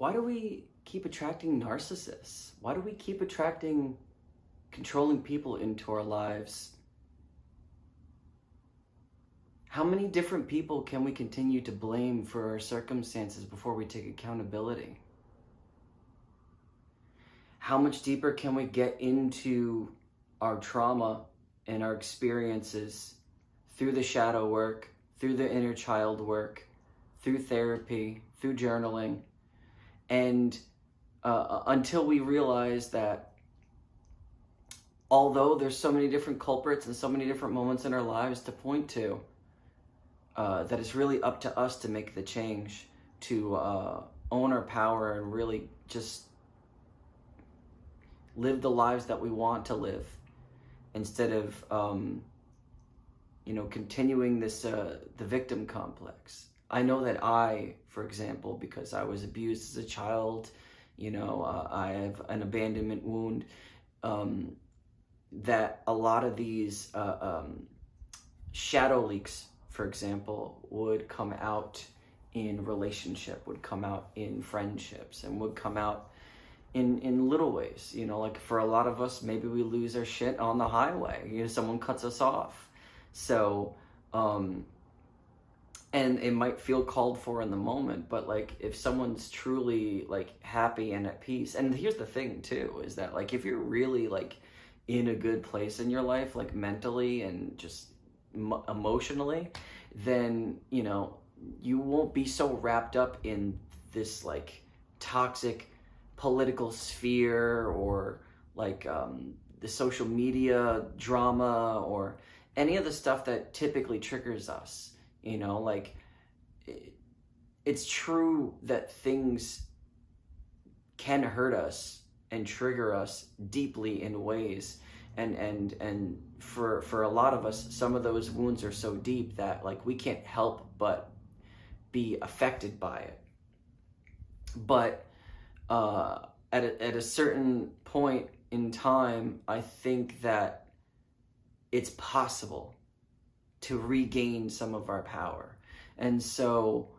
Why do we keep attracting narcissists? Why do we keep attracting controlling people into our lives? How many different people can we continue to blame for our circumstances before we take accountability? How much deeper can we get into our trauma and our experiences through the shadow work, through the inner child work, through therapy, through journaling, and until we realize that although there's so many different culprits and so many different moments in our lives to point to, that it's really up to us to make the change, to own our power and really just live the lives that we want to live, instead of continuing this the victim complex. I know that I, for example, because I was abused as a child, I have an abandonment wound, that a lot of these shadow leaks, for example, would come out in relationship, would come out in friendships, and would come out in little ways. Like for a lot of us, maybe we lose our shit on the highway. Someone cuts us off. So, and it might feel called for in the moment, but like if someone's truly like happy and at peace, and here's the thing too, is that like if you're really like in a good place in your life, like mentally and just emotionally, then you won't be so wrapped up in this like toxic political sphere, or like the social media drama, or any of the stuff that typically triggers us. Like it's true that things can hurt us and trigger us deeply in ways, and for a lot of us, some of those wounds are so deep that like we can't help but be affected by it. But at a certain point in time, I think that it's possible to regain some of our power. And so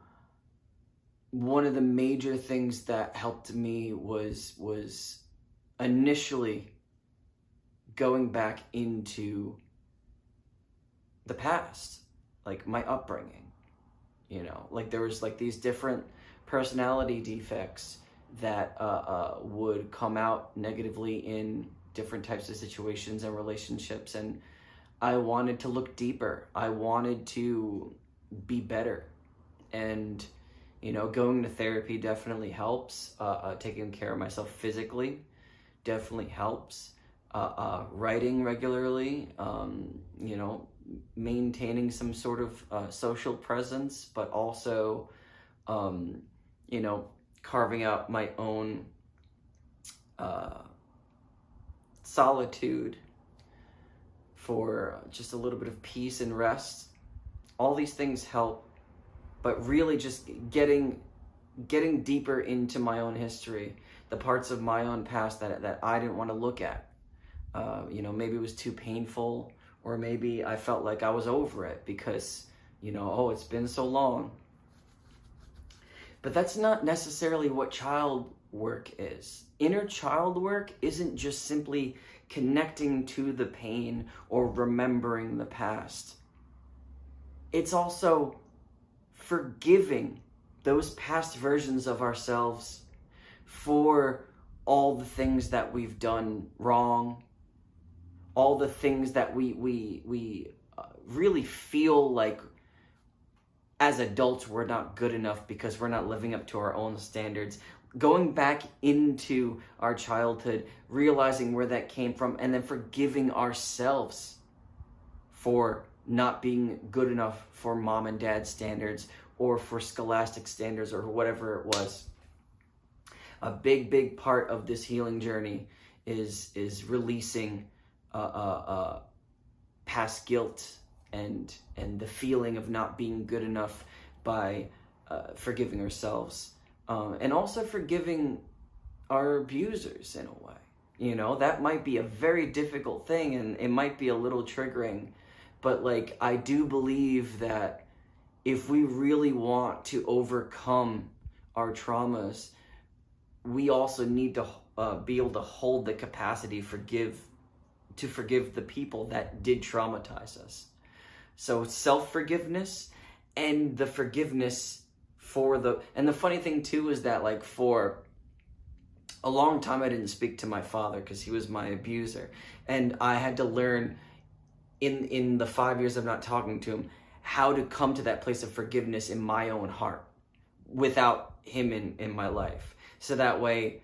one of the major things that helped me was initially going back into the past, like my upbringing. Like there was like these different personality defects that would come out negatively in different types of situations and relationships, and I wanted to look deeper. I wanted to be better. And, going to therapy definitely helps. Taking care of myself physically definitely helps. Writing regularly, maintaining some sort of social presence, but also, carving out my own solitude for just a little bit of peace and rest. All these things help, but really just getting deeper into my own history, the parts of my own past that I didn't want to look at. Maybe it was too painful, or maybe I felt like I was over it because, it's been so long. But that's not necessarily what child work is. Inner child work isn't just simply connecting to the pain or remembering the past. It's also forgiving those past versions of ourselves for all the things that we've done wrong, all the things that we really feel like as adults we're not good enough because we're not living up to our own standards. Going back into our childhood, realizing where that came from, and then forgiving ourselves for not being good enough for mom and dad standards, or for scholastic standards, or whatever it was. A big part of this healing journey is releasing past guilt and the feeling of not being good enough by forgiving ourselves. And also forgiving our abusers in a way. That might be a very difficult thing, and it might be a little triggering, but like I do believe that if we really want to overcome our traumas, we also need to be able to hold the capacity to forgive the people that did traumatize us. So self-forgiveness and the forgiveness and the funny thing too is that, like, for a long time I didn't speak to my father because he was my abuser, and I had to learn in the 5 years of not talking to him how to come to that place of forgiveness in my own heart without him in my life. So that way,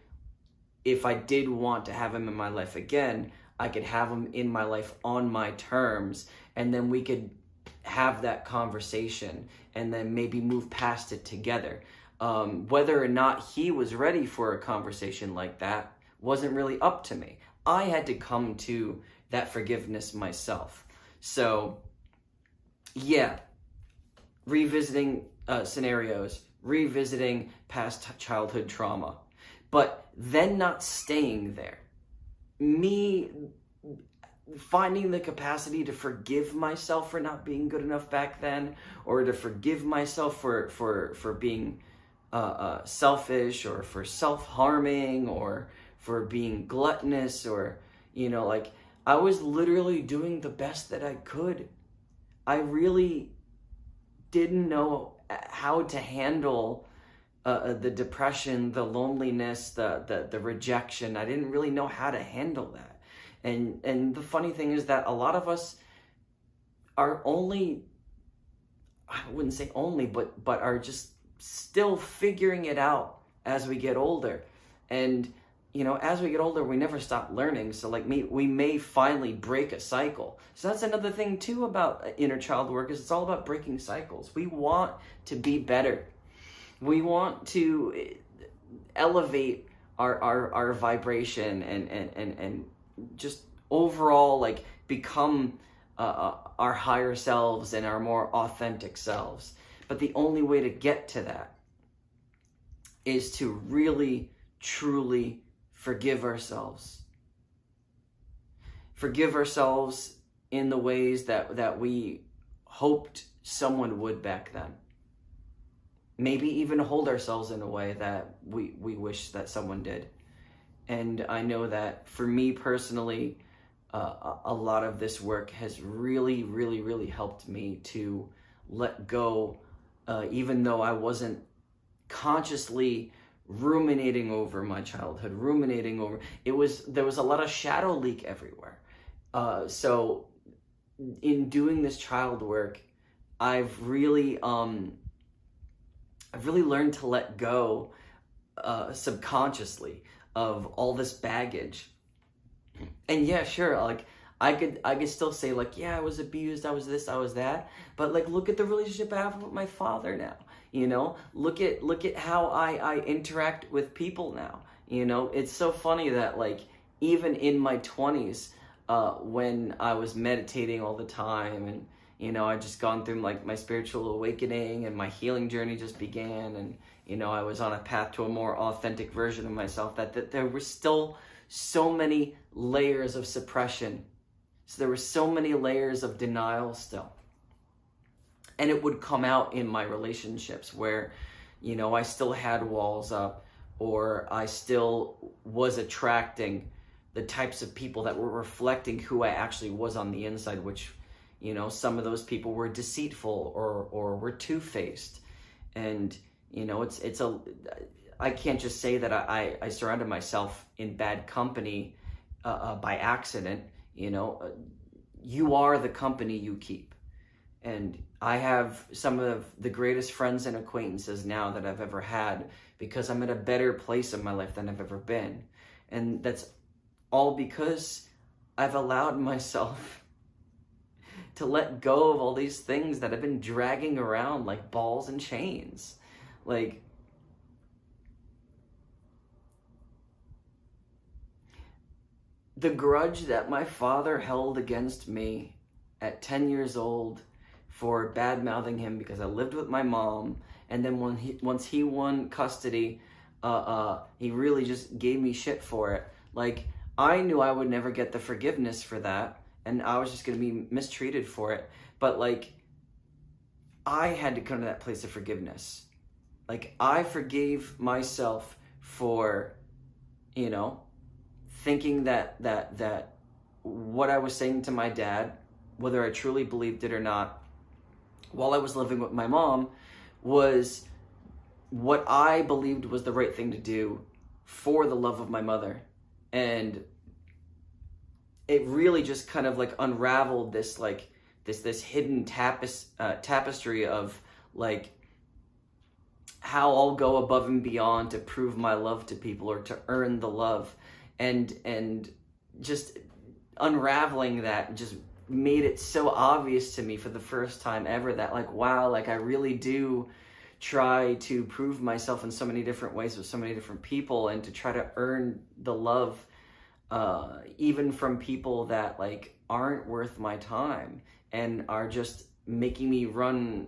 if I did want to have him in my life again, I could have him in my life on my terms, and then we could have that conversation and then maybe move past it together. Whether or not he was ready for a conversation like that wasn't really up to me. I had to come to that forgiveness myself. So yeah, revisiting scenarios, revisiting past childhood trauma, but then not staying there. Me finding the capacity to forgive myself for not being good enough back then, or to forgive myself for being selfish, or for self-harming, or for being gluttonous, or, you know, like, I was literally doing the best that I could. I really didn't know how to handle the depression, the loneliness, the rejection. I didn't really know how to handle that. And the funny thing is that a lot of us are only, I wouldn't say only, but are just still figuring it out as we get older. And, you know, as we get older, we never stop learning. So like me, we may finally break a cycle. So that's another thing too about inner child work, is it's all about breaking cycles. We want to be better. We want to elevate our vibration and just overall, like, become our higher selves and our more authentic selves. But the only way to get to that is to really, truly forgive ourselves. Forgive ourselves in the ways that we hoped someone would back then. Maybe even hold ourselves in a way that we wish that someone did. And I know that for me personally, a lot of this work has really, really, really helped me to let go, even though I wasn't consciously ruminating over my childhood, there was a lot of shadow leak everywhere. So in doing this child work, I've really learned to let go subconsciously of all this baggage. And yeah, sure, like, I could still say, like, yeah, I was abused, I was this, I was that, but, like, look at the relationship I have with my father now. You know, look at how I interact with people now. You know, it's so funny that, like, even in my 20s, when I was meditating all the time, and, you know, I just gone through, like, my spiritual awakening, and my healing journey just began, and, you know, I was on a path to a more authentic version of myself, that there were still so many layers of suppression. So there were so many layers of denial still. And it would come out in my relationships where, you know, I still had walls up, or I still was attracting the types of people that were reflecting who I actually was on the inside, which, you know, some of those people were deceitful or were two-faced. And, you know, I can't just say that I surrounded myself in bad company by accident. You know, you are the company you keep. And I have some of the greatest friends and acquaintances now that I've ever had, because I'm at a better place in my life than I've ever been. And that's all because I've allowed myself to let go of all these things that I've been dragging around like balls and chains. Like, the grudge that my father held against me at 10 years old for bad-mouthing him because I lived with my mom, and then once he won custody, he really just gave me shit for it. Like, I knew I would never get the forgiveness for that, and I was just going to be mistreated for it. But, like, I had to come to that place of forgiveness. Like, I forgave myself for, you know, thinking that what I was saying to my dad, whether I truly believed it or not, while I was living with my mom, was what I believed was the right thing to do for the love of my mother. And it really just kind of like unraveled this like this hidden tapestry of like how I'll go above and beyond to prove my love to people or to earn the love, and just unraveling that just made it so obvious to me for the first time ever that like, wow, like I really do try to prove myself in so many different ways with so many different people, and to try to earn the love even from people that like aren't worth my time and are just making me run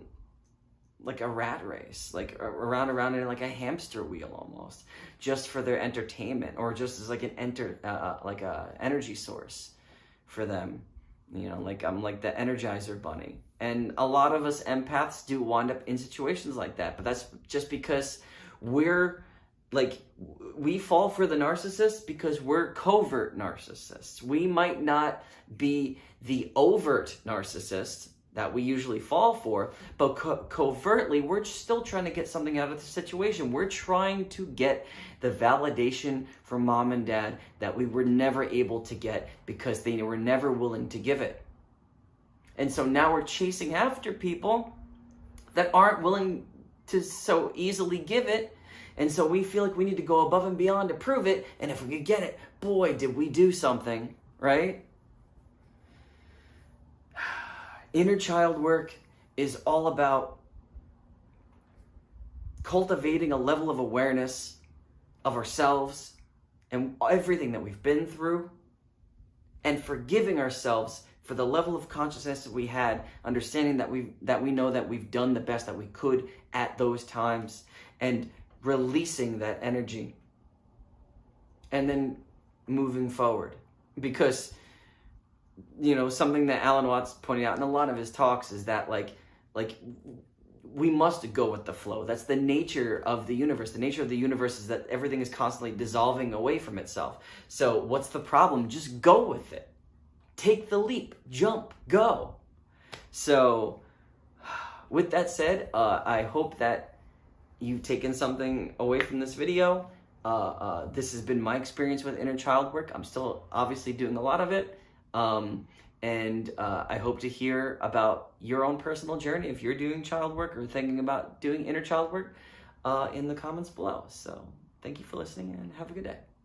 like a rat race, like around in like a hamster wheel almost, just for their entertainment, or just as like an like a energy source for them. You know, like I'm like the Energizer Bunny. And a lot of us empaths do wind up in situations like that, but that's just because we're like, we fall for the narcissist because we're covert narcissists. We might not be the overt narcissist that we usually fall for, but covertly, we're still trying to get something out of the situation. We're trying to get the validation from mom and dad that we were never able to get because they were never willing to give it. And so now we're chasing after people that aren't willing to so easily give it. And so we feel like we need to go above and beyond to prove it. And if we could get it, boy, did we do something, right? Inner child work is all about cultivating a level of awareness of ourselves and everything that we've been through, and forgiving ourselves for the level of consciousness that we had, understanding that we know that we've done the best that we could at those times, and releasing that energy and then moving forward. Because, you know, something that Alan Watts pointed out in a lot of his talks is that like we must go with the flow. That's the nature of the universe. The nature of the universe is that everything is constantly dissolving away from itself. So what's the problem? Just go with it. Take the leap, jump, go. So with that said, I hope that you've taken something away from this video. This has been my experience with inner child work. I'm still obviously doing a lot of it. And I hope to hear about your own personal journey if you're doing child work or thinking about doing inner child work in the comments below. So thank you for listening and have a good day.